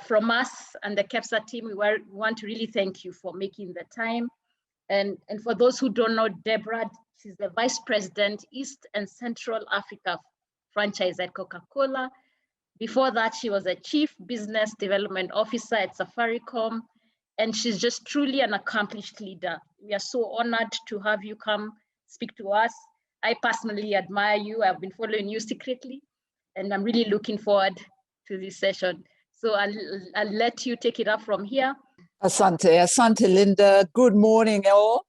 from us and the KEPSA team, we want to really thank you for making the time. And for those who don't know Debrah, she's the Vice President, East and Central Africa franchise at Coca-Cola. Before that, she was a Chief Business Development Officer at Safaricom, and she's just truly an accomplished leader. We are so honored to have you come speak to us. I personally admire you. I've been following you secretly, and I'm really looking forward to this session. So I'll let you take it up from here. Asante, Linda. Good morning, all.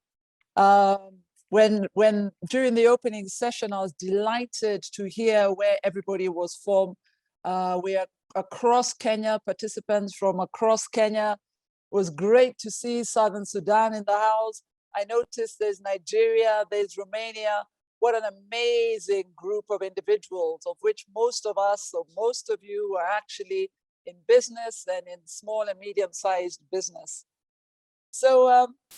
When during the opening session, I was delighted to hear where everybody was from. We are across Kenya, participants from across Kenya. It was great to see Southern Sudan in the house. I noticed there's Nigeria, there's Romania. What an amazing group of individuals, of which most of us, or most of you, are actually in business and in small and medium-sized business. So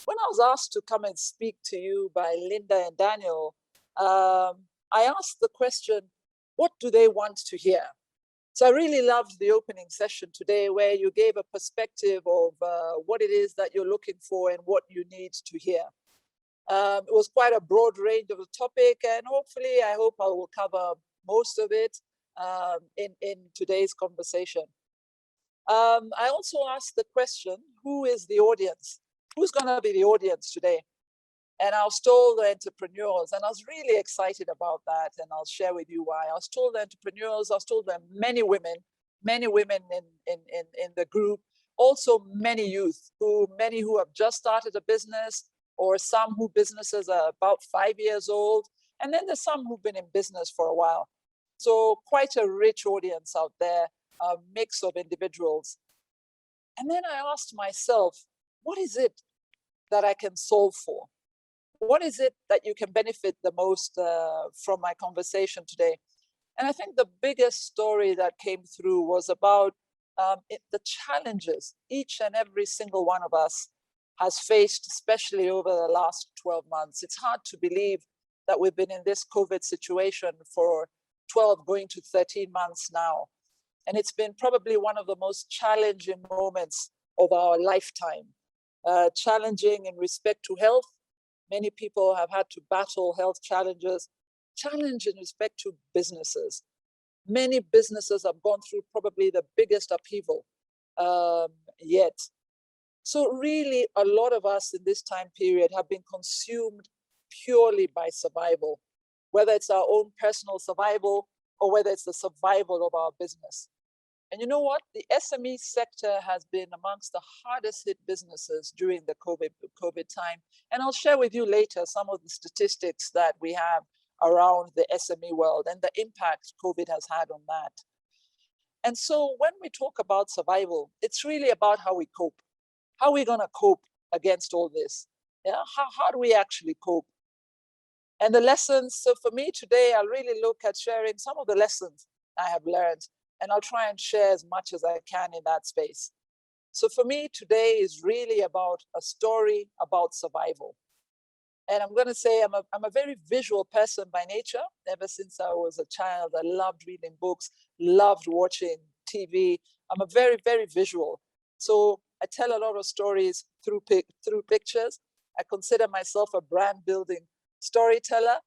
when I was asked to come and speak to you by Linda and Daniel, I asked the question, what do they want to hear? So I really loved the opening session today, where you gave a perspective of what it is that you're looking for and what you need to hear. It was quite a broad range of the topic, and hopefully, I hope I will cover most of it in today's conversation. I also asked the question, who is the audience? Who's going to be the audience today? And I was told the entrepreneurs, and I was really excited about that, and I'll share with you why. I was told the entrepreneurs, I was told that many women in the group, also many youth, many who have just started a business, or some whose businesses are about 5 years old, and then there's some who've been in business for a while. So quite a rich audience out there, a mix of individuals. And then I asked myself, what is it that I can solve for? What is it that you can benefit the most from my conversation today? And I think the biggest story that came through was about the challenges each and every single one of us has faced, especially over the last 12 months. It's hard to believe that we've been in this COVID situation for 12 going to 13 months now. And it's been probably one of the most challenging moments of our lifetime. Challenging in respect to health. Many people have had to battle health challenges. Challenge in respect to businesses. Many businesses have gone through probably the biggest upheaval yet. So really, a lot of us in this time period have been consumed purely by survival, whether it's our own personal survival or whether it's the survival of our business. And you know what? The SME sector has been amongst the hardest hit businesses during the COVID time. And I'll share with you later some of the statistics that we have around the SME world and the impact COVID has had on that. And so when we talk about survival, it's really about how we cope. How are we going to cope against all this? Yeah? How do we actually cope? And the lessons, so for me today, I'll really look at sharing some of the lessons I have learned, and I'll try and share as much as I can in that space. So for me today is really about a story about survival. And I'm going to say I'm a very visual person by nature. Ever since I was a child, I loved reading books, loved watching TV. I'm a very, very visual. So I tell a lot of stories through pictures. I consider myself a brand building storyteller.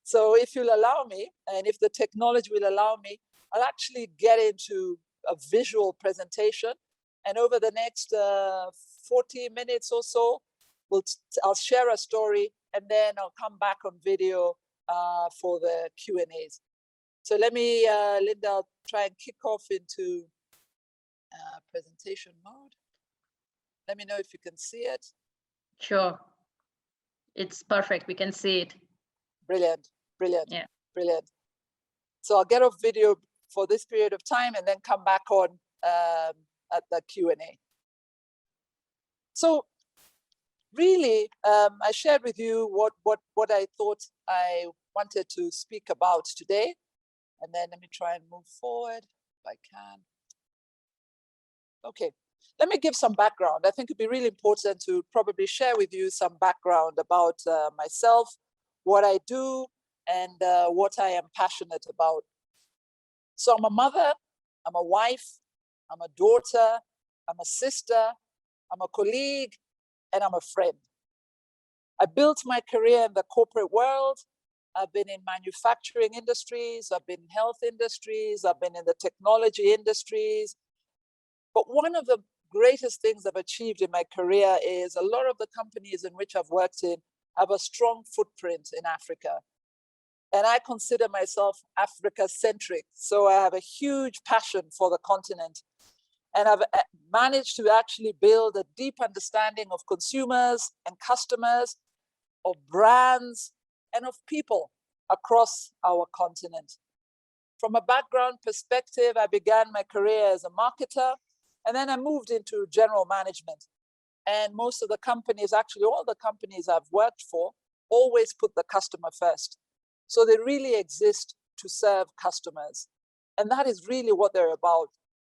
So if you'll allow me, and if the technology will allow me, I'll actually get into a visual presentation. And over the next 40 minutes or so, I'll share a story, and then I'll come back on video for the Q&As. So let me, Linda, I'll try and kick off into presentation mode. Let me know if you can see it. Sure. It's perfect. We can see it. Brilliant, brilliant, yeah. Brilliant. So I'll get off video for this period of time and then come back on at the Q&A. So really, I shared with you what I thought I wanted to speak about today. And then let me try and move forward if I can. Okay, let me give some background. I think it'd be really important to probably share with you some background about myself, what I do, and what I am passionate about. So I'm a mother, I'm a wife, I'm a daughter, I'm a sister, I'm a colleague, and I'm a friend. I built my career in the corporate world. I've been in manufacturing industries, I've been in health industries, I've been in the technology industries. But one of the greatest things I've achieved in my career is a lot of the companies in which I've worked in have a strong footprint in Africa. And I consider myself Africa-centric. So I have a huge passion for the continent. And I've managed to actually build a deep understanding of consumers and customers, of brands, and of people across our continent. From a background perspective, I began my career as a marketer, and then I moved into general management. And most of the companies, actually all the companies I've worked for, always put the customer first. So they really exist to serve customers. And that is really what they're about.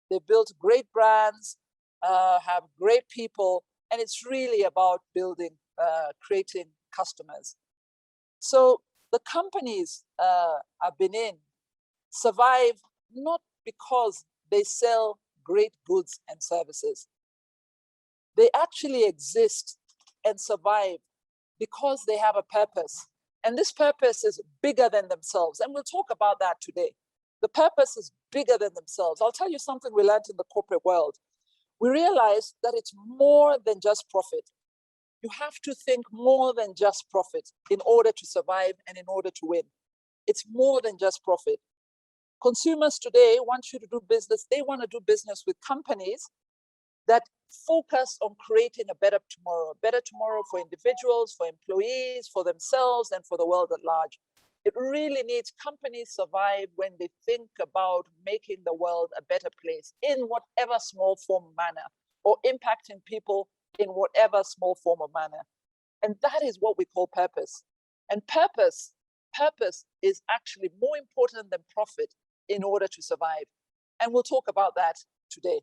They built great brands, have great people, and it's really about building, creating customers. So the companies I've been in survive not because they sell great goods and services. They actually exist and survive because they have a purpose. And this purpose is bigger than themselves. And we'll talk about that today. The purpose is bigger than themselves. I'll tell you something we learned in the corporate world. We realized that it's more than just profit. You have to think more than just profit in order to survive and in order to win. It's more than just profit. Consumers today want you to do business. They want to do business with companies that focus on creating a better tomorrow for individuals, for employees, for themselves, and for the world at large. It really needs companies survive when they think about making the world a better place in whatever small form or manner, or impacting people in whatever small form or manner. And that is what we call purpose. And purpose is actually more important than profit in order to survive. And we'll talk about that today.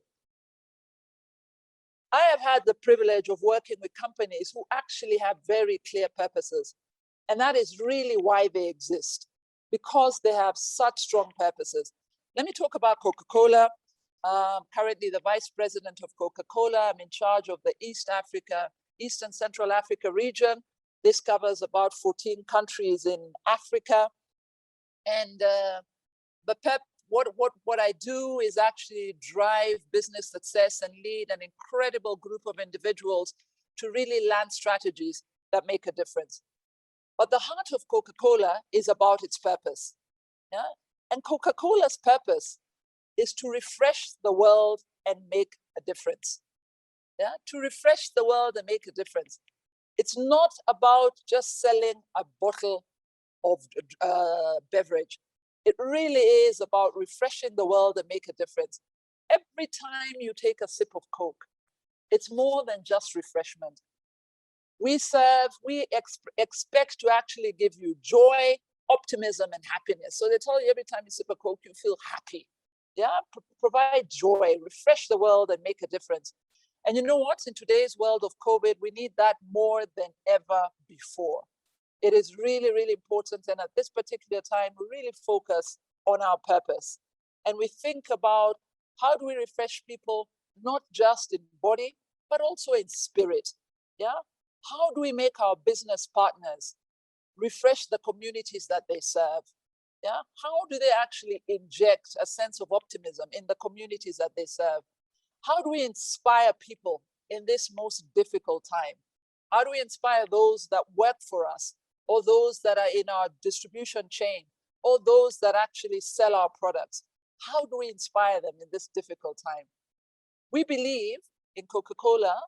I have had the privilege of working with companies who actually have very clear purposes. And that is really why they exist, because they have such strong purposes. Let me talk about Coca-Cola. Currently the vice president of Coca-Cola. I'm in charge of the East and Central Africa region. This covers about 14 countries in Africa. And what I do is actually drive business success and lead an incredible group of individuals to really land strategies that make a difference. But the heart of Coca-Cola is about its purpose. Yeah? And Coca-Cola's purpose is to refresh the world and make a difference. Yeah? To refresh the world and make a difference. It's not about just selling a bottle of beverage. It really is about refreshing the world and make a difference. Every time you take a sip of Coke, it's more than just refreshment. We expect to actually give you joy, optimism, and happiness. So they tell you every time you sip a Coke, you feel happy. Yeah, provide joy, refresh the world, and make a difference. And you know what? In today's world of COVID, we need that more than ever before. It is really, really important. And at this particular time, we really focus on our purpose. And we think about how do we refresh people, not just in body, but also in spirit. Yeah? How do we make our business partners refresh the communities that they serve? Yeah? How do they actually inject a sense of optimism in the communities that they serve? How do we inspire people in this most difficult time? How do we inspire those that work for us, or those that are in our distribution chain, or those that actually sell our products? How do we inspire them in this difficult time? We believe in Coca-Cola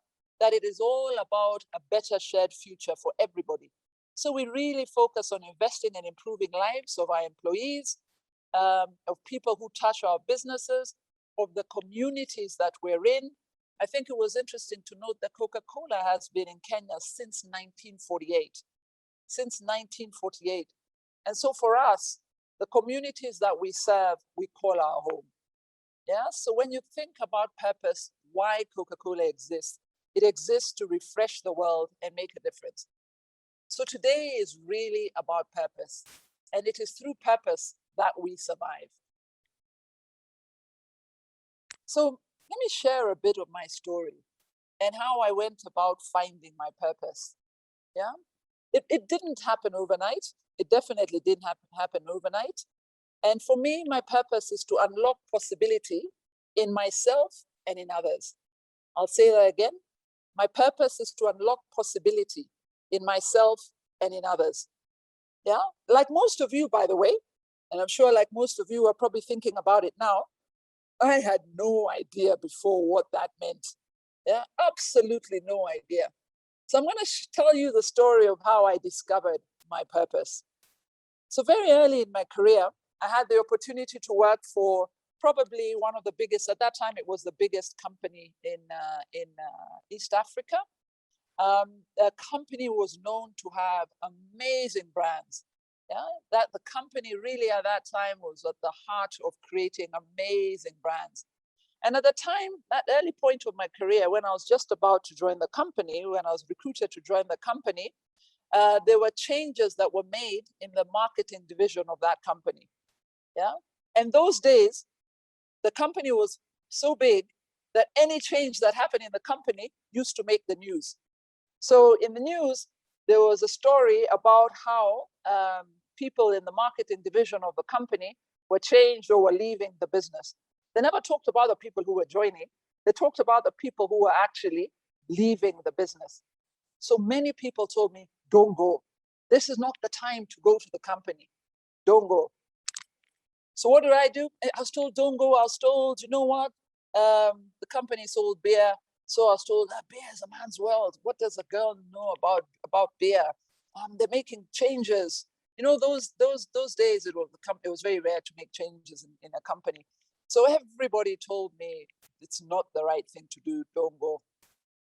that it is all about a better shared future for everybody. So we really focus on investing and improving lives of our employees, of people who touch our businesses, of the communities that we're in. I think it was interesting to note that Coca-Cola has been in Kenya since 1948. Since 1948. And so for us, the communities that we serve, we call our home. Yeah. So when you think about purpose, why Coca-Cola exists, it exists to refresh the world and make a difference. So today is really about purpose, and it is through purpose that we survive. So let me share a bit of my story and how I went about finding my purpose. Yeah, it didn't happen overnight. It definitely didn't happen overnight. And for me, my purpose is to unlock possibility in myself and in others. I'll say that again. My purpose is to unlock possibility in myself and in others. Yeah, like most of you, by the way, and I'm sure like most of you are probably thinking about it now, I had no idea before what that meant. Yeah, absolutely no idea. So I'm going to tell you the story of how I discovered my purpose. So very early in my career, I had the opportunity to work for probably one of the biggest, at that time it was the biggest company in East Africa. The company was known to have amazing brands. Yeah, that the company really at that time was at the heart of creating amazing brands. And at the time, that early point of my career, when I was just about to join the company, when I was recruited to join the company, there were changes that were made in the marketing division of that company. Yeah, and those days, the company was so big that any change that happened in the company used to make the news. So in the news, there was a story about how people in the marketing division of the company were changed or were leaving the business. They never talked about the people who were joining. They talked about the people who were actually leaving the business. So many people told me, don't go. This is not the time to go to the company. Don't go. So what did I do? I was told, don't go. I was told, you know what? The company sold beer. So I was told, beer is a man's world. What does a girl know about beer? They're making changes. You know, those days, it was very rare to make changes in a company. So everybody told me it's not the right thing to do. Don't go.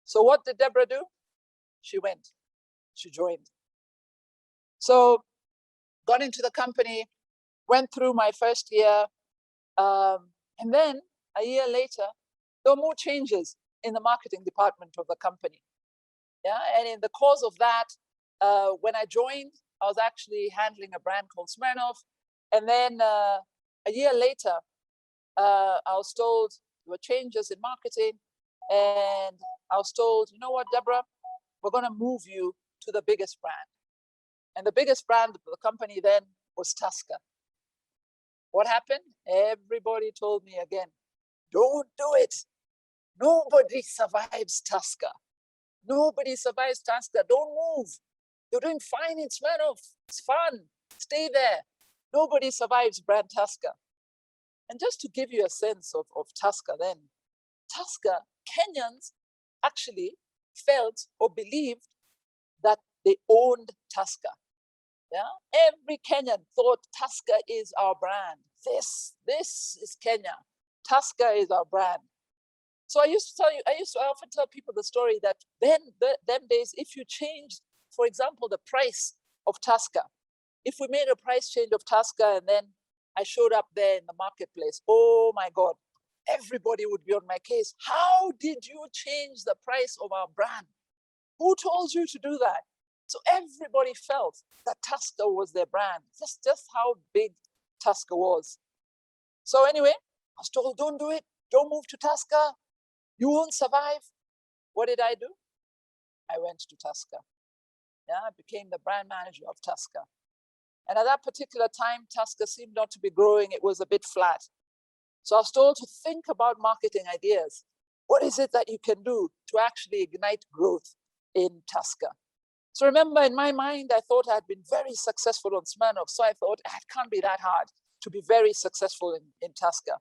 So what did Debrah do? She went. She joined. So got into the company, went through my first year, and then a year later, there were more changes in the marketing department of the company. Yeah, and in the course of that, when I joined, I was actually handling a brand called Smirnoff. And then a year later, I was told there were changes in marketing. And I was told, you know what, Debrah, we're going to move you to the biggest brand. And the biggest brand of the company then was Tusker. What happened? Everybody told me again, don't do it. Nobody survives Tusker. Nobody survives Tusker. Don't move. You're doing fine in Smirnoff. It's fun. Stay there. Nobody survives brand Tusker. And just to give you a sense of Tusker then, Tusker, Kenyans actually felt or believed that they owned Tusker. Yeah, every Kenyan thought Tusker is our brand. This is Kenya. Tusker is our brand. So I often tell people the story that them days, if you changed, for example, the price of Tusker, if we made a price change of Tusker and then I showed up there in the marketplace, oh my God, everybody would be on my case. How did you change the price of our brand? Who told you to do that? So everybody felt that Tusker was their brand. Just how big Tusker was. So anyway, I was told, don't do it. Don't move to Tusker. You won't survive. What did I do? I went to Tusker. Yeah, I became the brand manager of Tusker. And at that particular time, Tusker seemed not to be growing. It was a bit flat. So I was told to think about marketing ideas. What is it that you can do to actually ignite growth in Tusker? So remember, in my mind, I thought I had been very successful on Smirnoff. So I thought it can't be that hard to be very successful in Tusker.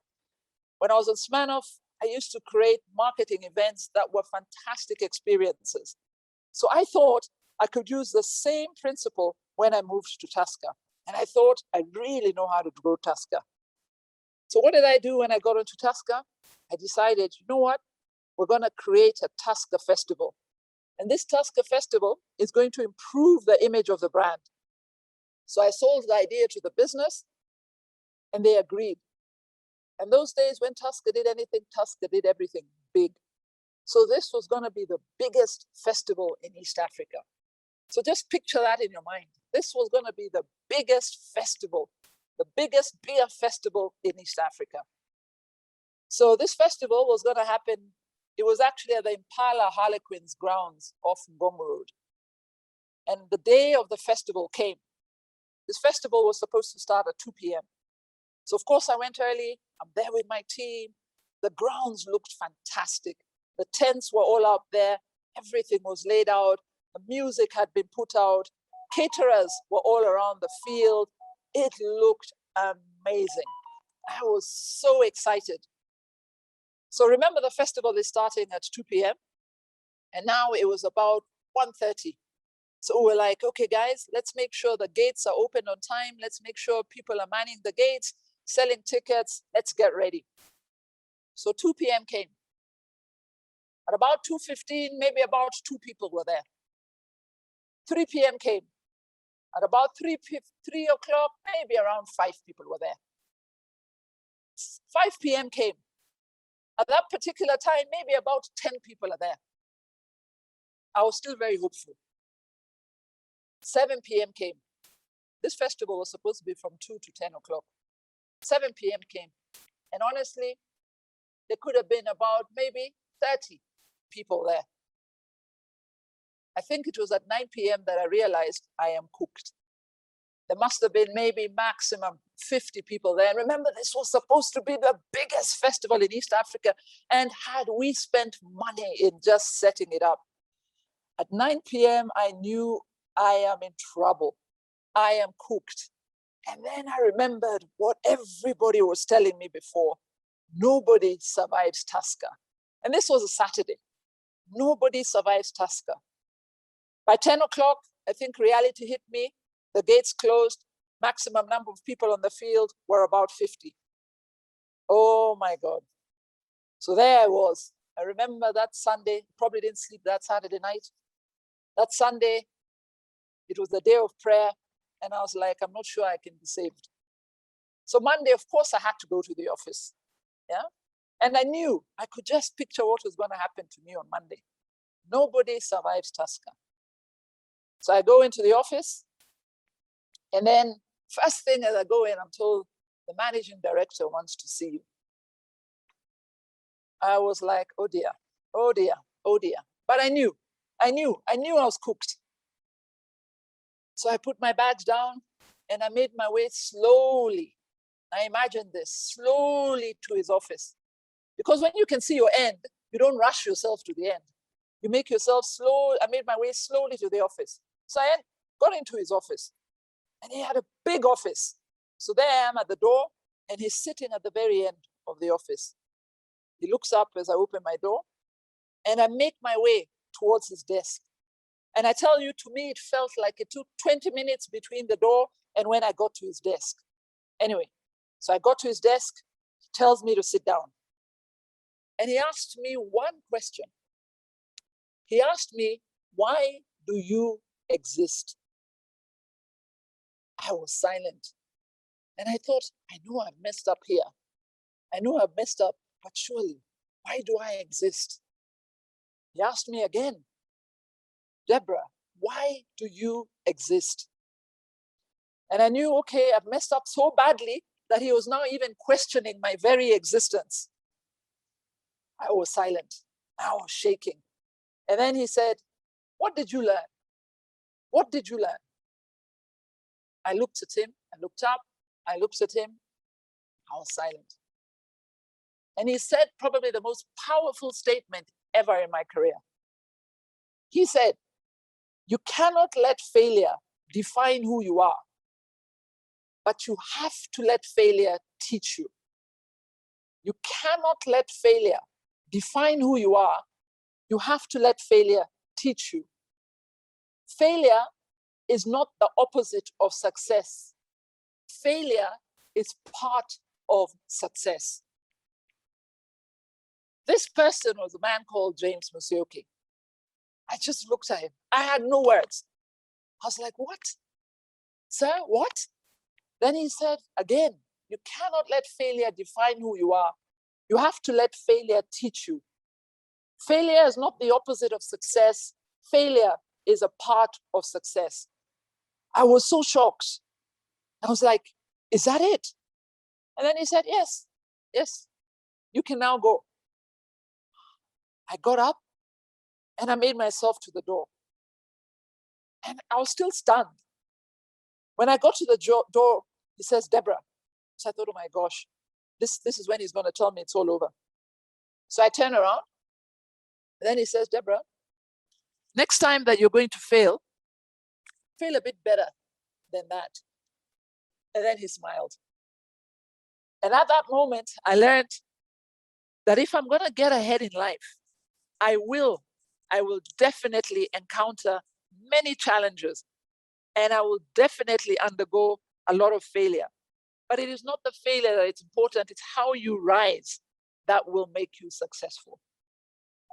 When I was on Smirnoff, I used to create marketing events that were fantastic experiences. So I thought I could use the same principle when I moved to Tusker. And I thought I really know how to grow Tusker. So what did I do when I got into Tusker? I decided, you know what? We're going to create a Tusker Festival. And this Tusker Festival is going to improve the image of the brand. So I sold the idea to the business and they agreed. And those days when Tusker did anything, Tusker did everything big. So this was going to be the biggest festival in East Africa. So just picture that in your mind. This was going to be the biggest festival, the biggest beer festival in East Africa. So this festival was going to happen. It was actually at the Impala Harlequins grounds off Ngong Road. And the day of the festival came. This festival was supposed to start at 2 p.m. So of course I went early. I'm there with my team. The grounds looked fantastic. The tents were all up there. Everything was laid out. The music had been put out. Caterers were all around the field. It looked amazing. I was so excited. So remember, the festival is starting at 2 p.m. and now it was about 1:30. So we're like, okay, guys, let's make sure the gates are open on time. Let's make sure people are manning the gates, selling tickets. Let's get ready. So 2 p.m. came. At about 2:15, maybe about 2 people were there. 3 p.m. came. At about 3 o'clock, maybe around 5 people were there. 5 p.m. came. At that particular time, maybe about 10 people are there. I was still very hopeful. 7 p.m. came. This festival was supposed to be from 2 to 10 o'clock. 7 p.m. came. And honestly, there could have been about maybe 30 people there. I think it was at 9 p.m. that I realized I am cooked. There must have been maybe maximum 50 people there. And remember, this was supposed to be the biggest festival in East Africa. And had we spent money in just setting it up, at 9 p.m., I knew I am in trouble. I am cooked. And then I remembered what everybody was telling me before. Nobody survives Tusker. And this was a Saturday. Nobody survives Tusker. By 10 o'clock, I think reality hit me. The gates closed. Maximum number of people on the field were about 50. Oh my God. So there I was. I remember that Sunday, probably didn't sleep that Saturday night. That Sunday, it was the day of prayer. And I was like, I'm not sure I can be saved. So Monday, of course, I had to go to the office. Yeah. And I knew I could just picture what was going to happen to me on Monday. Nobody survives Tusker. So I go into the office. And then first thing as I go in, I'm told the managing director wants to see you. I was like, oh dear, oh dear, oh dear. But I knew I was cooked. So I put my bags down and I made my way slowly. I imagined this, slowly to his office. Because when you can see your end, you don't rush yourself to the end. You make yourself slow. I made my way slowly to the office. So I got into his office. And he had a big office. So there I am at the door, and he's sitting at the very end of the office. He looks up as I open my door, and I make my way towards his desk. And I tell you, to me, it felt like it took 20 minutes between the door and when I got to his desk. Anyway, so I got to his desk. He tells me to sit down. And he asked me one question. He asked me, why do you exist? I was silent. And I thought, I know I've messed up here. I know I've messed up, but surely, why do I exist? He asked me again, Debrah, why do you exist? And I knew, okay, I've messed up so badly that he was now even questioning my very existence. I was silent. I was shaking. And then he said, what did you learn? What did you learn? I looked at him, I looked up, I looked at him, I was silent. And he said probably the most powerful statement ever in my career. He said, you cannot let failure define who you are, but you have to let failure teach you. You cannot let failure define who you are. You have to let failure teach you. Failure is not the opposite of success. Failure is part of success. This person was a man called James Musyoki. I just looked at him. I had no words. I was like, what? Sir, what? Then he said, again, you cannot let failure define who you are. You have to let failure teach you. Failure is not the opposite of success. Failure is a part of success. I was so shocked. I was like, is that it? And then he said, yes, yes. You can now go. I got up and I made myself to the door. And I was still stunned. When I got to the door, he says, Debrah. So I thought, oh my gosh, this is when he's going to tell me it's all over. So I turn around. And then he says, Debrah, next time that you're going to fail a bit better than that. And then he smiled. And at that moment, I learned that if I'm going to get ahead in life, I will definitely encounter many challenges, and I will definitely undergo a lot of failure. But it is not the failure that is important, it's how you rise that will make you successful.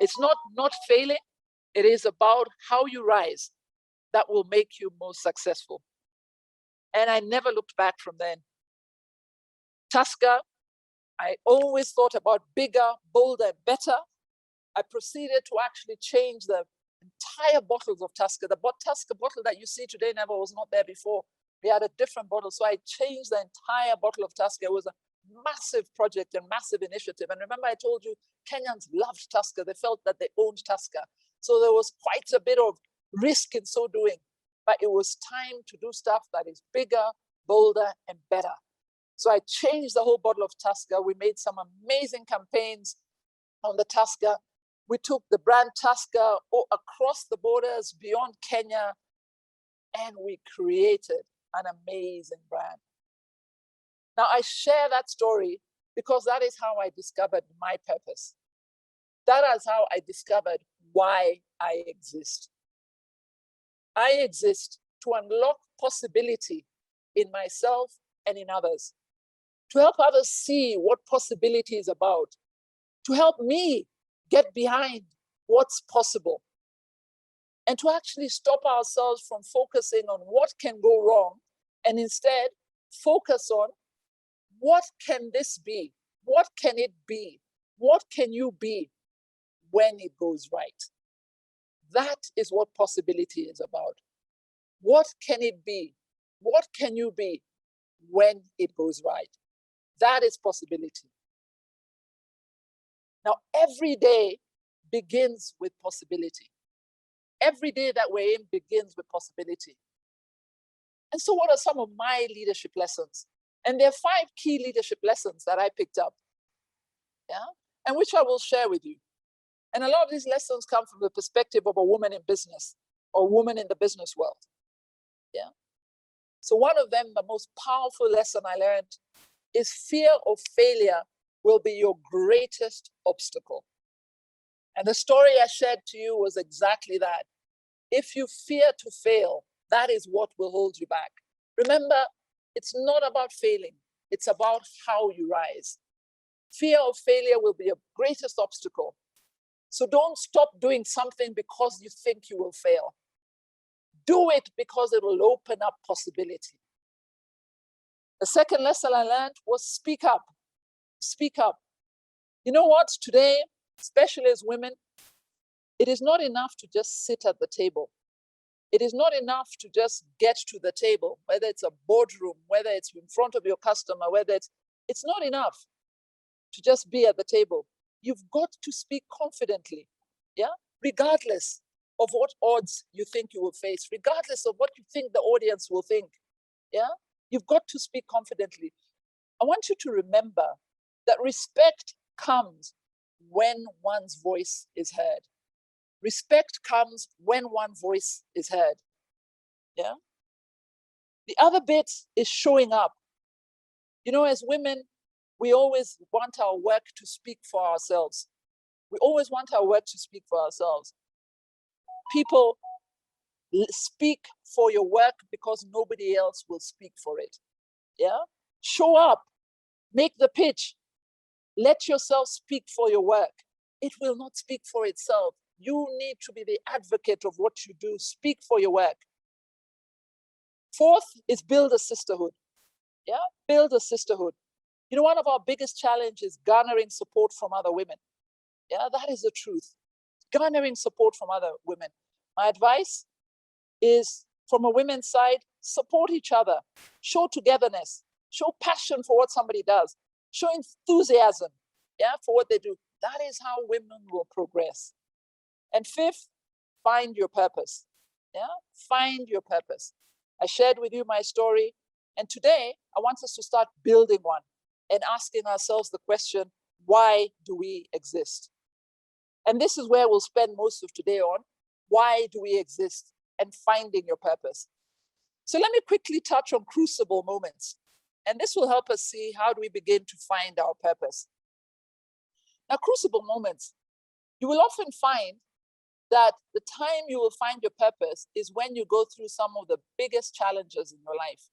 It's not failing, it is about how you rise that will make you most successful. And I never looked back from then. Tusker, I always thought about bigger, bolder, better. I proceeded to actually change the entire bottles of Tusker. The Tusker bottle that you see today never was not there before. We had a different bottle. So I changed the entire bottle of Tusker. It was a massive project and massive initiative. And remember, I told you, Kenyans loved Tusker. They felt that they owned Tusker. So there was quite a bit of risk in so doing. But it was time to do stuff that is bigger, bolder, and better. So I changed the whole bottle of Tusker. We made some amazing campaigns on the Tusker. We took the brand Tusker across the borders beyond Kenya, and we created an amazing brand. Now, I share that story because that is how I discovered my purpose. That is how I discovered why I exist. I exist to unlock possibility in myself and in others, to help others see what possibility is about, to help me get behind what's possible, and to actually stop ourselves from focusing on what can go wrong and instead focus on what can this be? What can it be? What can you be when it goes right? That is what possibility is about. What can it be? What can you be when it goes right? That is possibility. Now, every day begins with possibility. Every day that we're in begins with possibility. And so what are some of my leadership lessons? And there are 5 key leadership lessons that I picked up, and which I will share with you. And a lot of these lessons come from the perspective of a woman in business or a woman in the business world. So one of them, the most powerful lesson I learned, is fear of failure will be your greatest obstacle. And the story I shared to you was exactly that. If you fear to fail, that is what will hold you back. Remember, it's not about failing. It's about how you rise. Fear of failure will be your greatest obstacle. So don't stop doing something because you think you will fail. Do it because it will open up possibility. The second lesson I learned was speak up. Speak up. You know what? Today, especially as women, it is not enough to just sit at the table. It is not enough to just get to the table, whether it's a boardroom, whether it's in front of your customer, whether it's not enough to just be at the table. You've got to speak confidently, regardless of what odds you think you will face, regardless of what you think the audience will think. You've got to speak confidently. I want you to remember that respect comes when one's voice is heard. Respect comes when one voice is heard. The other bit is showing up. As women, we always want our work to speak for ourselves. We always want our work to speak for ourselves. People speak for your work because nobody else will speak for it. Show up, make the pitch, let yourself speak for your work. It will not speak for itself. You need to be the advocate of what you do. Speak for your work. Fourth is build a sisterhood. Build a sisterhood. One of our biggest challenges is garnering support from other women. That is the truth. Garnering support from other women. My advice is, from a women's side, support each other. Show togetherness. Show passion for what somebody does. Show enthusiasm. yeah, for what they do. That is how women will progress. And fifth, find your purpose. Yeah, find your purpose. I shared with you my story, and today I want us to start building one and asking ourselves the question, why do we exist? And this is where we'll spend most of today on, why do we exist, and finding your purpose. So let me quickly touch on crucible moments. And this will help us see how do we begin to find our purpose. Now, crucible moments, you will often find that the time you will find your purpose is when you go through some of the biggest challenges in your life.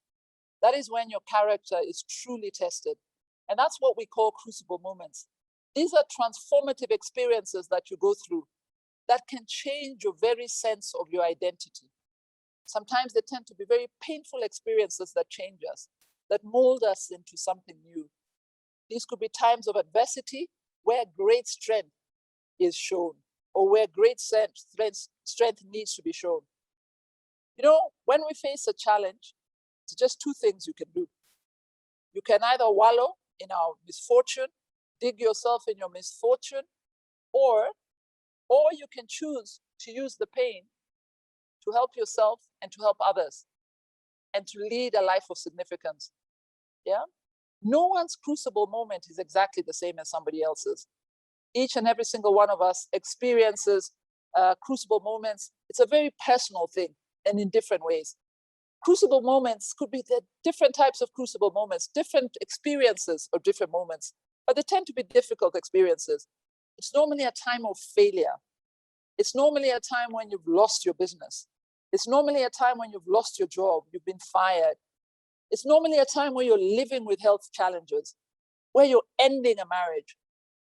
That is when your character is truly tested. And that's what we call crucible moments. These are transformative experiences that you go through that can change your very sense of your identity. Sometimes they tend to be very painful experiences that change us, that mold us into something new. These could be times of adversity where great strength is shown, or where great strength needs to be shown. You know, when we face a challenge, it's just two things you can do. You can either wallow in our misfortune, dig yourself in your misfortune, or you can choose to use the pain to help yourself and to help others and to lead a life of significance. Yeah? No one's crucible moment is exactly the same as somebody else's. Each and every single one of us experiences crucible moments. It's a very personal thing and in different ways. Crucible moments could be the different types of crucible moments, different experiences of different moments, but they tend to be difficult experiences. It's normally a time of failure. It's normally a time when you've lost your business. It's normally a time when you've lost your job, you've been fired. It's normally a time where you're living with health challenges, where you're ending a marriage,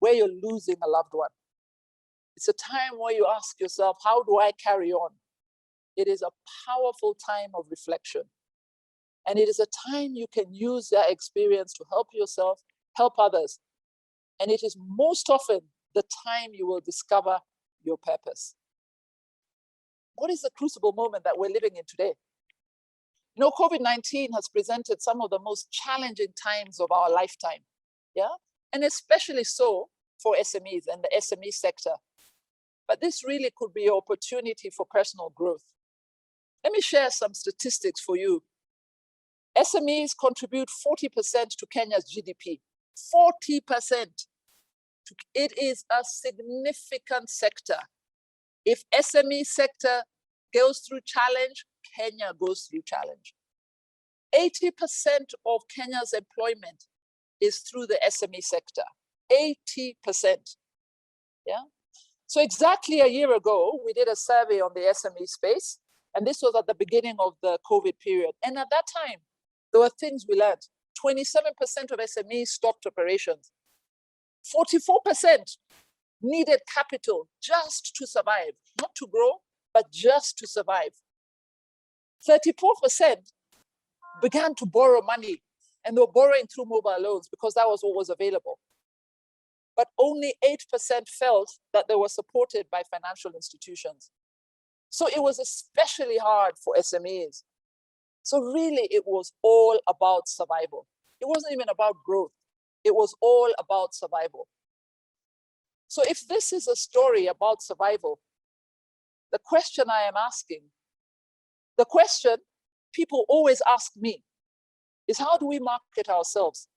where you're losing a loved one. It's a time where you ask yourself, how do I carry on? It is a powerful time of reflection. And it is a time you can use that experience to help yourself, help others. And it is most often the time you will discover your purpose. What is the crucible moment that we're living in today? You know, COVID-19 has presented some of the most challenging times of our lifetime, yeah? And especially so for SMEs and the SME sector. But this really could be an opportunity for personal growth. Let me share some statistics for you. SMEs contribute 40% to Kenya's GDP. 40%. It is a significant sector. If SME sector goes through challenge, Kenya goes through challenge. 80% of Kenya's employment is through the SME sector. 80%. Yeah. So exactly a year ago, we did a survey on the SME space, and this was at the beginning of the COVID period. And at that time, there were things we learned. 27% of SMEs stopped operations. 44% needed capital just to survive, not to grow, but just to survive. 34% began to borrow money, and they were borrowing through mobile loans because that was what was available. But only 8% felt that they were supported by financial institutions. So it was especially hard for SMEs. So really, it was all about survival. It wasn't even about growth. It was all about survival. So if this is a story about survival, the question I am asking, the question people always ask me is, how do we market ourselves?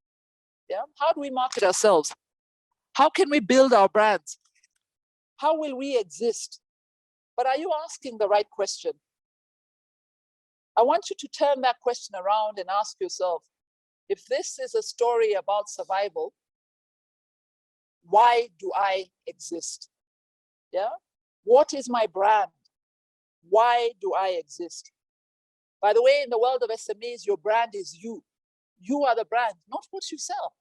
Yeah? How do we market ourselves? How can we build our brands? How will we exist? But are you asking the right question? I want you to turn that question around and ask yourself, if this is a story about survival, why do I exist? Yeah? What is my brand? Why do I exist? By the way, in the world of SMEs, your brand is you. You are the brand, not what you sell.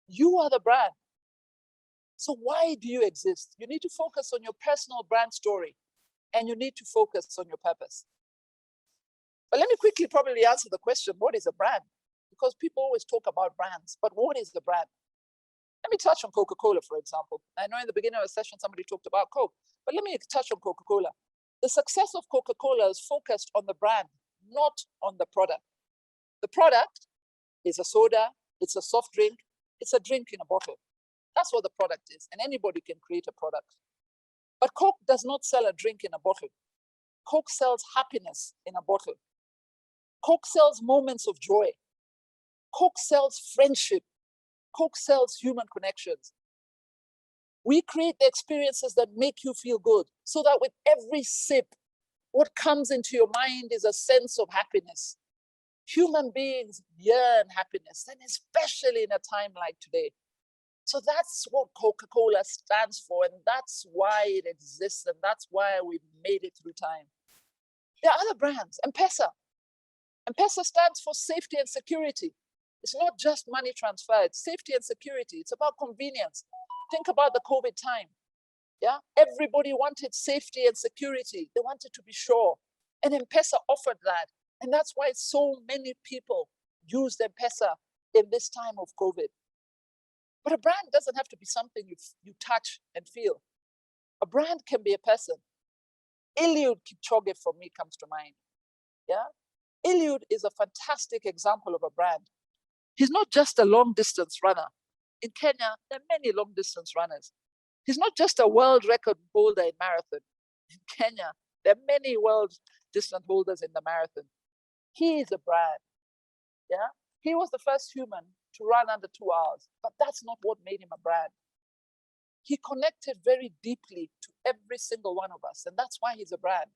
You are the brand. So why do you exist? You need to focus on your personal brand story, and you need to focus on your purpose. But let me quickly probably answer the question, what is a brand? Because people always talk about brands, but what is the brand? Let me touch on Coca-Cola, for example. I know in the beginning of the session, somebody talked about Coke, but let me touch on Coca-Cola. The success of Coca-Cola is focused on the brand, not on the product. The product is a soda, it's a soft drink, it's a drink in a bottle. That's what the product is. And anybody can create a product. But Coke does not sell a drink in a bottle. Coke sells happiness in a bottle. Coke sells moments of joy. Coke sells friendship. Coke sells human connections. We create the experiences that make you feel good so that with every sip, what comes into your mind is a sense of happiness. Human beings yearn happiness, and especially in a time like today. So that's what Coca-Cola stands for, and that's why it exists, and that's why we've made it through time. There are other brands. M-Pesa. M-Pesa stands for safety and security. It's not just money transfer, it's safety and security. It's about convenience. Think about the COVID time. Yeah, everybody wanted safety and security. They wanted to be sure. And M-Pesa offered that. And that's why so many people used M-Pesa in this time of COVID. But a brand doesn't have to be something you touch and feel. A brand can be a person. Eliud Kipchoge for me comes to mind. Yeah, Eliud is a fantastic example of a brand. He's not just a long distance runner. In Kenya, there are many long distance runners. He's not just a world record holder in marathon. In Kenya, there are many world distance holders in the marathon. He is a brand. Yeah, he was the first human to run under 2 hours, but that's not what made him a brand. He connected very deeply to every single one of us, and that's why he's a brand,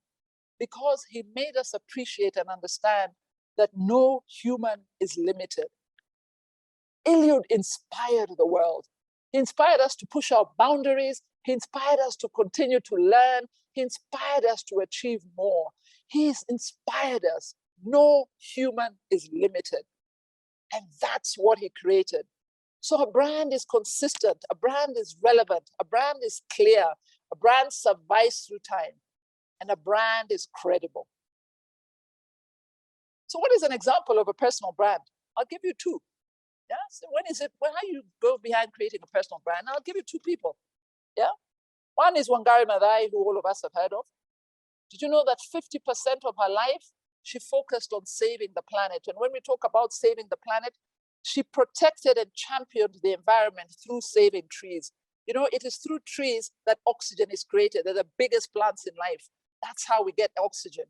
because he made us appreciate and understand that no human is limited. Eliud inspired the world. He inspired us to push our boundaries. He inspired us to continue to learn. He inspired us to achieve more. He's inspired us. No human is limited. And that's what he created. So a brand is consistent. A brand is relevant. A brand is clear. A brand survives through time. And a brand is credible. So what is an example of a personal brand? I'll give you two. Yeah. So how you go behind creating a personal brand? I'll give you two people. Yeah. One is Wangari Maathai, who all of us have heard of. Did you know that 50% of her life, she focused on saving the planet? And when we talk about saving the planet, she protected and championed the environment through saving trees. You know, it is through trees that oxygen is created. They're the biggest plants in life. That's how we get oxygen.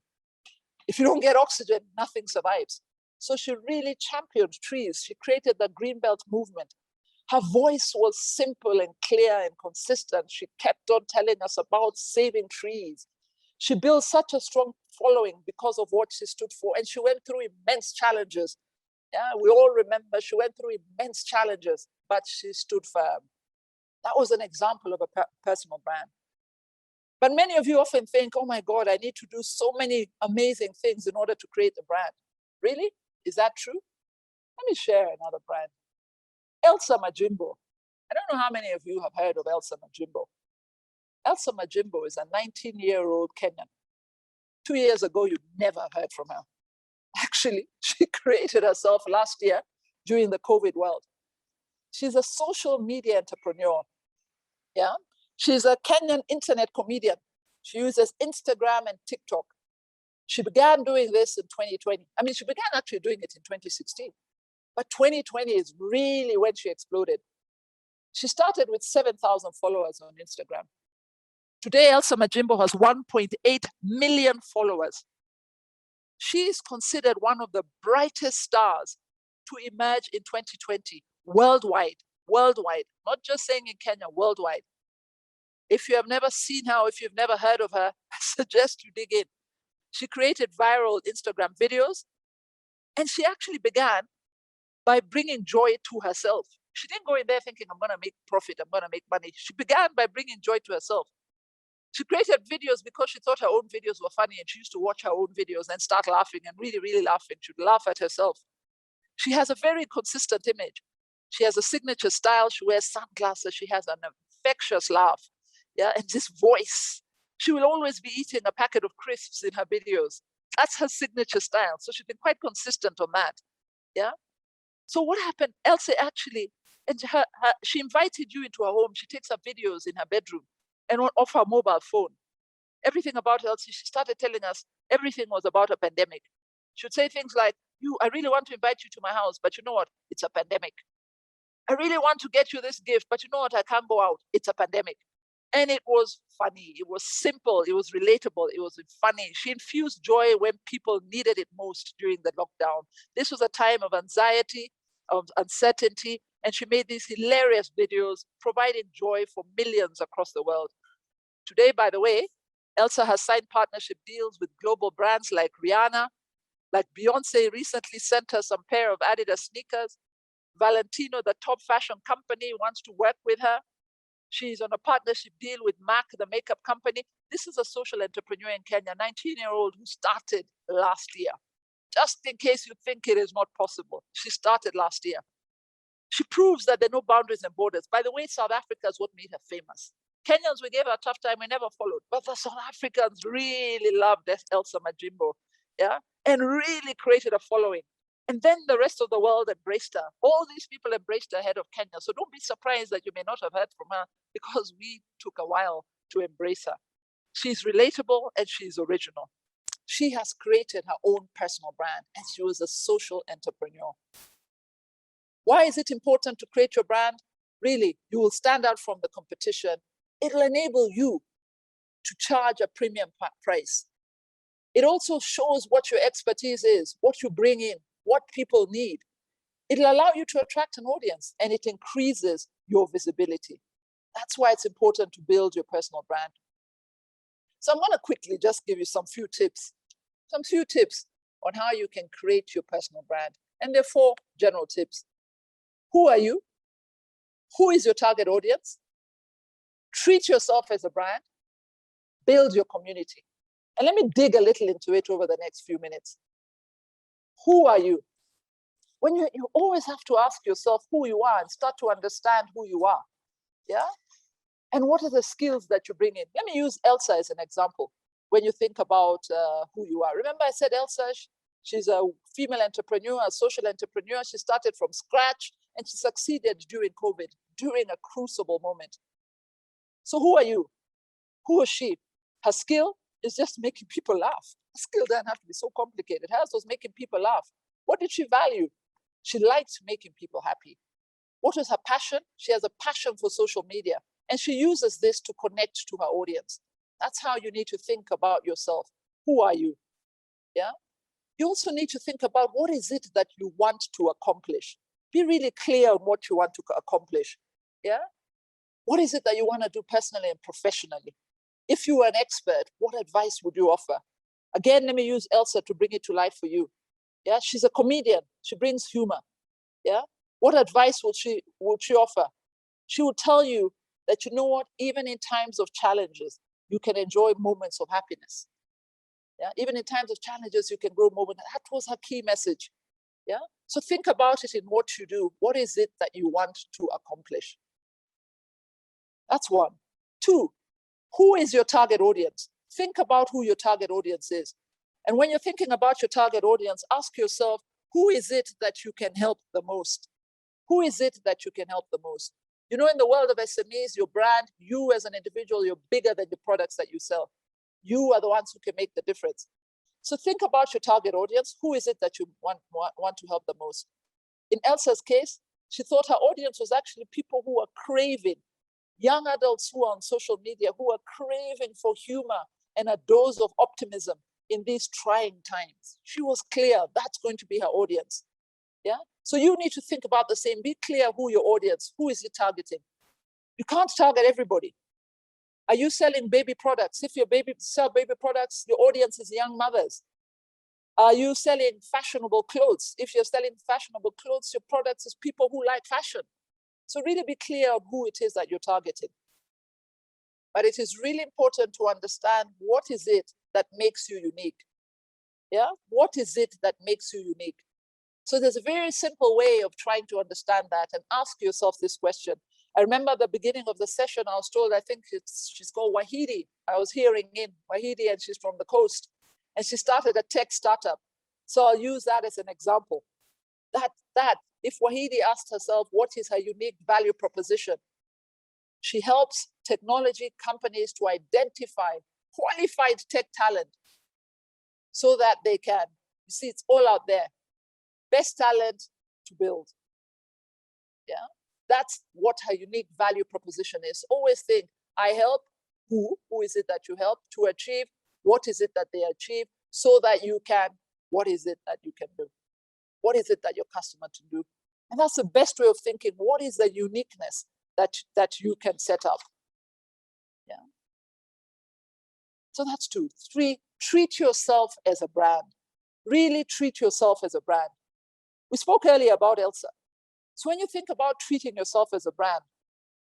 If you don't get oxygen, nothing survives. So she really championed trees. She created the Greenbelt movement. Her voice was simple and clear and consistent. She kept on telling us about saving trees. She built such a strong following because of what she stood for. And she went through immense challenges. Yeah, we all remember she went through immense challenges, but she stood firm. That was an example of a personal brand. But many of you often think, oh my God, I need to do so many amazing things in order to create a brand. Really? Is that true? Let me share another brand. Elsa Majimbo. I don't know how many of you have heard of Elsa Majimbo. Elsa Majimbo is a 19-year-old Kenyan. 2 years ago, you never heard from her. Actually, she created herself last year during the COVID world. She's a social media entrepreneur. Yeah. She's a Kenyan internet comedian. She uses Instagram and TikTok. She began doing this in 2020. I mean, she began actually doing it in 2016. But 2020 is really when she exploded. She started with 7,000 followers on Instagram. Today, Elsa Majimbo has 1.8 million followers. She is considered one of the brightest stars to emerge in 2020, worldwide, not just saying in Kenya, worldwide. If you have never seen her, or if you've never heard of her, I suggest you dig in. She created viral Instagram videos, and she actually began by bringing joy to herself. She didn't go in there thinking, I'm going to make profit, I'm going to make money. She began by bringing joy to herself. She created videos because she thought her own videos were funny, and she used to watch her own videos and start laughing and really, really laughing. She'd laugh at herself. She has a very consistent image. She has a signature style. She wears sunglasses. She has an infectious laugh. Yeah, and this voice. She will always be eating a packet of crisps in her videos. That's her signature style. So she's been quite consistent on that. Yeah. So what happened? Elsa actually, and she invited you into her home. She takes her videos in her bedroom and off her mobile phone. Everything about Elsa, she started telling us everything was about a pandemic. She would say things like, I really want to invite you to my house, but you know what? It's a pandemic. I really want to get you this gift, but you know what? I can't go out. It's a pandemic. And it was funny. It was simple. It was relatable. It was funny. She infused joy when people needed it most during the lockdown. This was a time of anxiety, of uncertainty, and she made these hilarious videos providing joy for millions across the world. Today, by the way, Elsa has signed partnership deals with global brands like Rihanna, like Beyonce recently sent her some pair of Adidas sneakers. Valentino, the top fashion company, wants to work with her. She's on a partnership deal with MAC, the makeup company. This is a social entrepreneur in Kenya, 19-year-old who started last year. Just in case you think it is not possible, she started last year. She proves that there are no boundaries and borders. By the way, South Africa is what made her famous. Kenyans, we gave her a tough time, we never followed. But the South Africans really loved Elsa Majimbo, yeah, and really created a following. And then the rest of the world embraced her. All these people embraced her ahead of Kenya. So don't be surprised that you may not have heard from her because we took a while to embrace her. She's relatable and she's original. She has created her own personal brand and she was a social entrepreneur. Why is it important to create your brand? Really, you will stand out from the competition. It'll enable you to charge a premium price. It also shows what your expertise is, what you bring in, what people need. It'll allow you to attract an audience and it increases your visibility. That's why it's important to build your personal brand. So I'm going to quickly just give you some few tips on how you can create your personal brand. And there are 4 general tips. Who are you? Who is your target audience? Treat yourself as a brand. Build your community. And let me dig a little into it over the next few minutes. Who are you? When you always have to ask yourself who you are and start to understand who you are. Yeah? And what are the skills that you bring in? Let me use Elsa as an example. When you think about who you are. Remember I said Elsa, she's a female entrepreneur, a social entrepreneur. She started from scratch and she succeeded during COVID, during a crucible moment. So who are you? Who is she? Her skill is just making people laugh. Her skill doesn't have to be so complicated. Hers was making people laugh. What did she value? She liked making people happy. What was her passion? She has a passion for social media and she uses this to connect to her audience. That's how you need to think about yourself. Who are you? Yeah. You also need to think about what is it that you want to accomplish. Be really clear on what you want to accomplish. Yeah. What is it that you want to do personally and professionally? If you were an expert, what advice would you offer? Again, let me use Elsa to bring it to life for you. Yeah, she's a comedian. She brings humor. Yeah. What advice would she offer? She would tell you that, you know what, even in times of challenges, you can enjoy moments of happiness. Yeah, even in times of challenges, you can grow moments. That was her key message. Yeah. So think about it in what you do. What is it that you want to accomplish? That's 1. 2, who is your target audience? Think about who your target audience is. And when you're thinking about your target audience, ask yourself, who is it that you can help the most? Who is it that you can help the most? You know, in the world of SMEs, your brand, you as an individual, you're bigger than the products that you sell. You are the ones who can make the difference. So think about your target audience. Who is it that you want to help the most? In Elsa's case, she thought her audience was actually people who are craving, young adults who are on social media, who are craving for humor and a dose of optimism in these trying times. She was clear that's going to be her audience. Yeah. So you need to think about the same. Be clear who your audience, who is it targeting? You can't target everybody. Are you selling baby products? If you sell baby products, your audience is young mothers. Are you selling fashionable clothes? If you're selling fashionable clothes, your products is people who like fashion. So really be clear on who it is that you're targeting. But it is really important to understand what is it that makes you unique. Yeah, what is it that makes you unique? So there's a very simple way of trying to understand that and ask yourself this question. I remember at the beginning of the session, I was told, I think she's called Wahidi. I was hearing in Wahidi and she's from the coast and she started a tech startup. So I'll use that as an example. That if Wahidi asked herself, what is her unique value proposition? She helps technology companies to identify qualified tech talent so that they can, you see, it's all out there. Best talent to build. Yeah. That's what her unique value proposition is. Always think, I help who is it that you help to achieve? What is it that they achieve? So that you can, what is it that you can do? What is it that your customer can do? And that's the best way of thinking. What is the uniqueness that you can set up? Yeah. So that's 2. 3, treat yourself as a brand. Really treat yourself as a brand. We spoke earlier about Elsa. So when you think about treating yourself as a brand,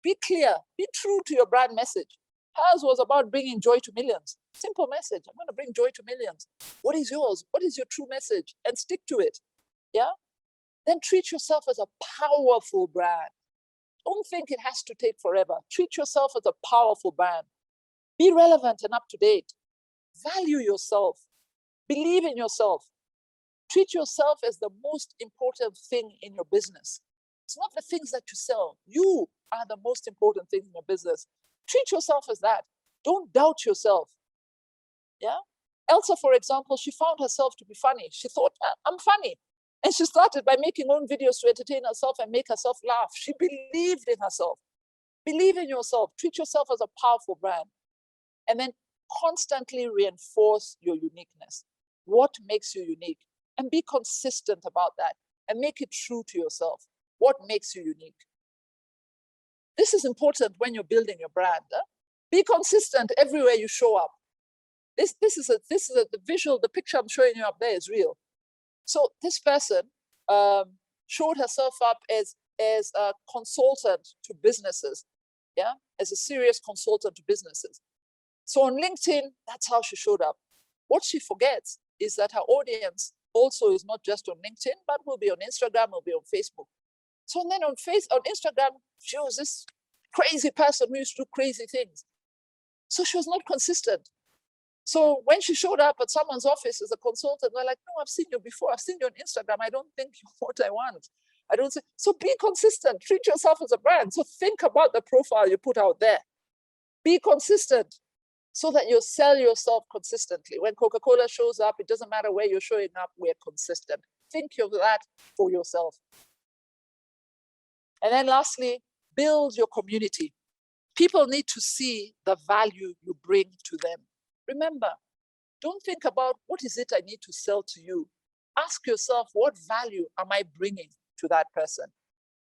be clear, be true to your brand message. Hers was about bringing joy to millions. Simple message. I'm going to bring joy to millions. What is yours? What is your true message? And stick to it. Yeah. Then treat yourself as a powerful brand. Don't think it has to take forever. Treat yourself as a powerful brand. Be relevant and up to date. Value yourself. Believe in yourself. Treat yourself as the most important thing in your business. It's not the things that you sell. You are the most important thing in your business. Treat yourself as that. Don't doubt yourself. Yeah. Elsa, for example, she found herself to be funny. She thought, I'm funny. And she started by making own videos to entertain herself and make herself laugh. She believed in herself. Believe in yourself. Treat yourself as a powerful brand. And then constantly reinforce your uniqueness. What makes you unique? And be consistent about that. And make it true to yourself. What makes you unique? This is important when you're building your brand. Be consistent everywhere you show up. This is the visual, the picture I'm showing you up there is real. So this person showed herself up as a consultant to businesses, yeah, as a serious consultant to businesses. So on LinkedIn, that's how she showed up. What she forgets is that her audience also is not just on LinkedIn, but will be on Instagram, will be on Facebook. So then on Instagram, she was this crazy person who used to do crazy things. So she was not consistent. So when she showed up at someone's office as a consultant, they're like, no, I've seen you before. I've seen you on Instagram. I don't think you're what I want. I don't say, so be consistent. Treat yourself as a brand. So think about the profile you put out there. Be consistent so that you sell yourself consistently. When Coca-Cola shows up, it doesn't matter where you're showing up, we're consistent. Think of that for yourself. And then lastly, build your community. People need to see the value you bring to them. Remember, don't think about what is it I need to sell to you. Ask yourself, what value am I bringing to that person?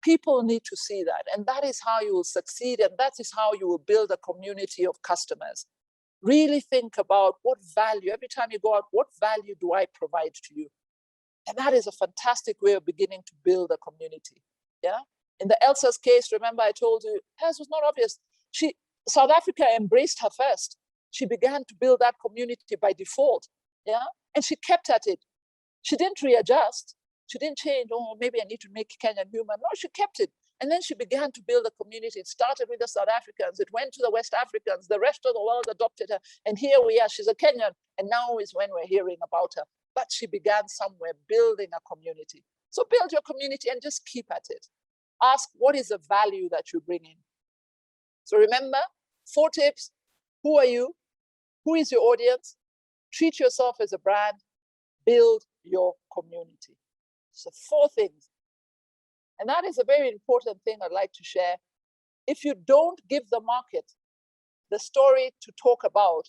People need to see that. And that is how you will succeed. And that is how you will build a community of customers. Really think about what value, every time you go out, what value do I provide to you? And that is a fantastic way of beginning to build a community. Yeah. In the Elsa's case, remember I told you, hers was not obvious. South Africa embraced her first. She began to build that community by default. Yeah. And she kept at it. She didn't readjust. She didn't change, oh, maybe I need to make Kenyan human. No, she kept it. And then she began to build a community. It started with the South Africans. It went to the West Africans. The rest of the world adopted her. And here we are. She's a Kenyan. And now is when we're hearing about her. But she began somewhere building a community. So build your community and just keep at it. Ask, what is the value that you bring in? So remember, 4 tips. Who are you? Who is your audience? Treat yourself as a brand. Build your community. So 4 things. And that is a very important thing I'd like to share. If you don't give the market the story to talk about,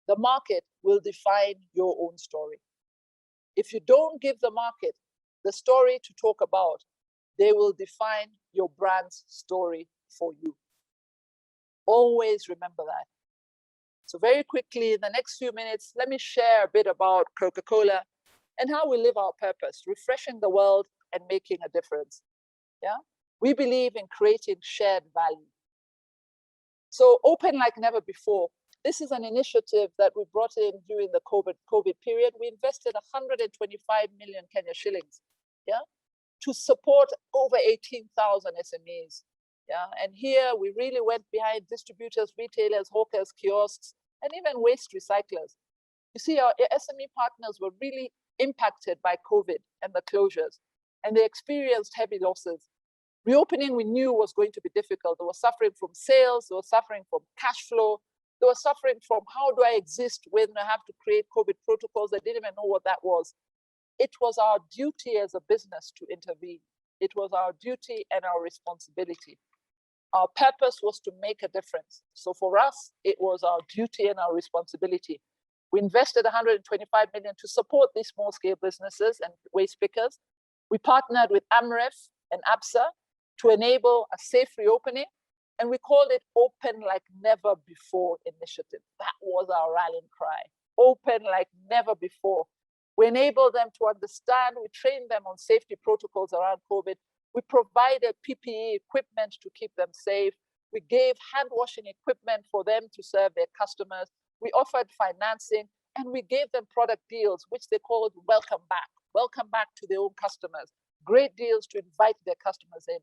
the market will define your own story. If you don't give the market the story to talk about, they will define your brand's story for you. Always remember that. So very quickly, in the next few minutes, let me share a bit about Coca-Cola and how we live our purpose, refreshing the world and making a difference. Yeah, we believe in creating shared value. So open like never before. This is an initiative that we brought in during the COVID period. We invested 125 million Kenya shillings, yeah, to support over 18,000 SMEs. Yeah, and here we really went behind distributors, retailers, hawkers, kiosks, and even waste recyclers. You see, our SME partners were really impacted by COVID and the closures, and they experienced heavy losses. Reopening, we knew, was going to be difficult. They were suffering from sales, they were suffering from cash flow, they were suffering from how do I exist when I have to create COVID protocols. They didn't even know what that was. It was our duty as a business to intervene. It was our duty and our responsibility. Our purpose was to make a difference. So for us, it was our duty and our responsibility. We invested 125 million to support these small-scale businesses and waste pickers. We partnered with AMREF and KEPSA to enable a safe reopening, and we called it Open Like Never Before initiative. That was our rallying cry. Open like never before. We enabled them to understand, we trained them on safety protocols around COVID. We provided PPE equipment to keep them safe. We gave hand washing equipment for them to serve their customers. We offered financing, and we gave them product deals, which they called welcome back to their own customers. Great deals to invite their customers in.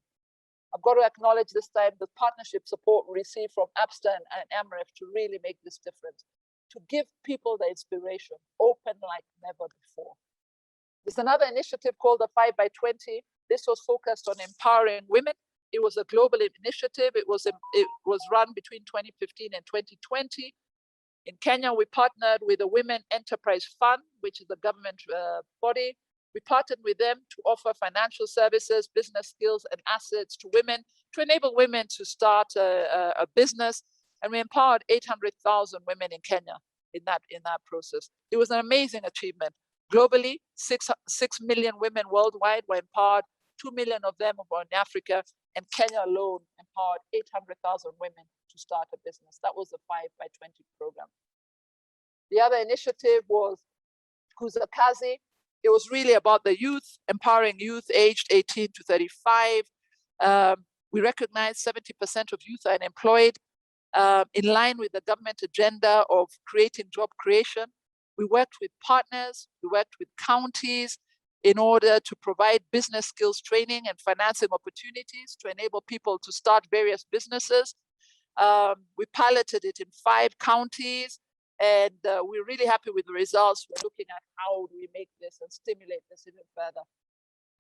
I've got to acknowledge this time the partnership support we received from KEPSA and AMREF to really make this difference, to give people the inspiration, open like never before. There's another initiative called the 5x20. This was focused on empowering women. It was a global initiative. It was run between 2015 and 2020. In Kenya, we partnered with the Women Enterprise Fund, which is a government body. We partnered with them to offer financial services, business skills, and assets to women to enable women to start a business. And we empowered 800,000 women in Kenya in that process. It was an amazing achievement. Globally, 6 million women worldwide were empowered. 2 million of them were in Africa, and Kenya alone empowered 800,000 women to start a business. That was the 5x20 program. The other initiative was Kuza Kazi. It was really about the youth, empowering youth aged 18 to 35. We recognize 70% of youth are unemployed. In line with the government agenda of creating job creation, we worked with partners, we worked with counties in order to provide business skills training and financing opportunities to enable people to start various businesses. We piloted it in 5 counties, and we're really happy with the results. We're looking at how do we make this and stimulate this even further.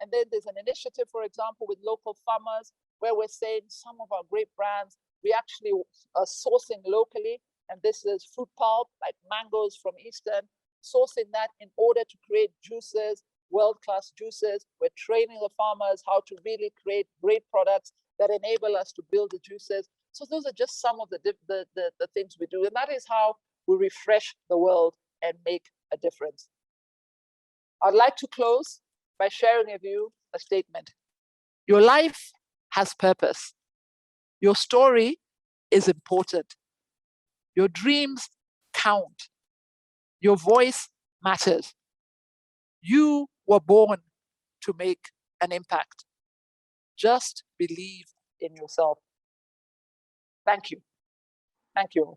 And then there's an initiative, for example, with local farmers, where we're saying some of our great brands, we actually are sourcing locally, and this is fruit pulp, like mangoes from Eastern, sourcing that in order to create juices, world-class juices. We're training the farmers how to really create great products that enable us to build the juices. So those are just some of the things we do, and that is how we refresh the world and make a difference. I'd like to close by sharing with you a statement. Your life has purpose. Your story is important. Your dreams count. Your voice matters. You were born to make an impact. Just believe in yourself. Thank you. Thank you.